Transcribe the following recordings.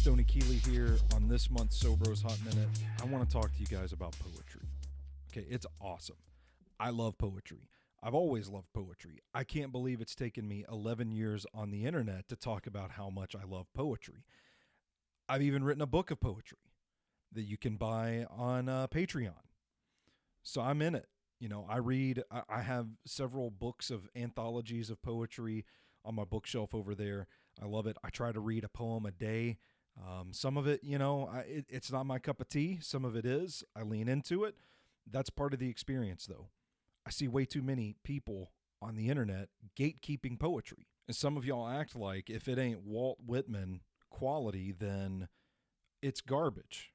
Stoney Keeley here on this month's SoBros Hot Minute. I want to talk to you guys about poetry. Okay, it's awesome. I love poetry. I've always loved poetry. I can't believe it's taken me 11 years on the internet to talk about how much I love poetry. I've even written a book of poetry that you can buy on Patreon. So I'm in it. You know, I have several books of anthologies of poetry on my bookshelf over there. I love it. I try to read a poem a day. Some of it, it's not my cup of tea. Some of it is. I lean into it. That's part of the experience, though. I see way too many people on the internet gatekeeping poetry. And some of y'all act like if it ain't Walt Whitman quality, then it's garbage.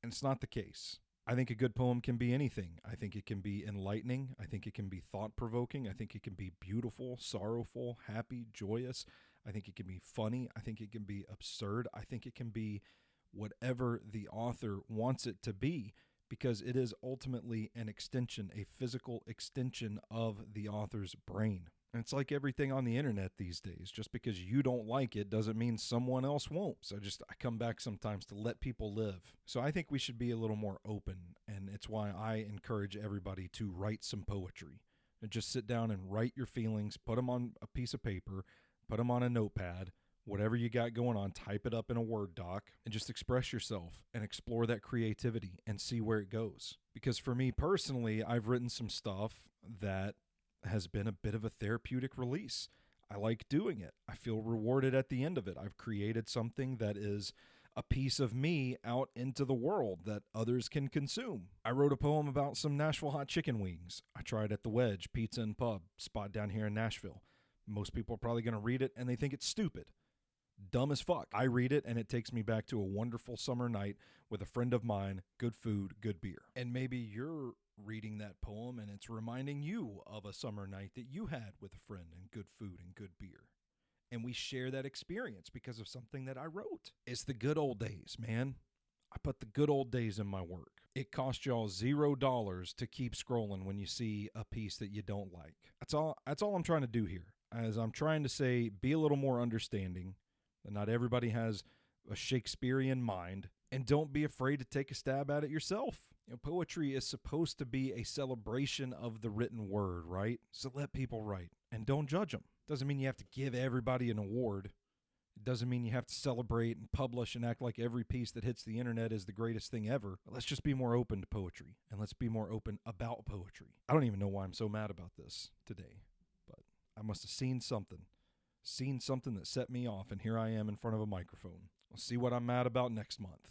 And it's not the case. I think a good poem can be anything. I think it can be enlightening. I think it can be thought-provoking. I think it can be beautiful, sorrowful, happy, joyous. I think it can be funny. I think it can be absurd. I think it can be whatever the author wants it to be, because it is ultimately an extension, a physical extension of the author's brain. And it's like everything on the internet these days. Just because you don't like it doesn't mean someone else won't. So I come back sometimes to let people live. So I think we should be a little more open. And it's why I encourage everybody to write some poetry. And just sit down and write your feelings, put them on a piece of paper, put them on a notepad, whatever you got going on, type it up in a Word doc, and just express yourself and explore that creativity and see where it goes. Because for me personally, I've written some stuff that has been a bit of a therapeutic release. I like doing it. I feel rewarded at the end of it. I've created something that is a piece of me out into the world that others can consume. I wrote a poem about some Nashville hot chicken wings I tried at the Wedge Pizza and Pub spot down here in Nashville. Most people are probably going to read it and they think it's stupid. Dumb as fuck. I read it and it takes me back to a wonderful summer night with a friend of mine, good food, good beer. And maybe you're reading that poem and it's reminding you of a summer night that you had with a friend and good food and good beer. And we share that experience because of something that I wrote. It's the good old days, man. I put the good old days in my work. It costs y'all $0 to keep scrolling when you see a piece that you don't like. That's all I'm trying to do here. As I'm trying to say, be a little more understanding. That not everybody has a Shakespearean mind, and don't be afraid to take a stab at it yourself. You know, poetry is supposed to be a celebration of the written word, right? So let people write and don't judge them. Doesn't mean you have to give everybody an award. It doesn't mean you have to celebrate and publish and act like every piece that hits the internet is the greatest thing ever. Let's just be more open to poetry, and let's be more open about poetry. I don't even know why I'm so mad about this today, but I must have seen something that set me off, and here I am in front of a microphone. We'll see what I'm mad about next month.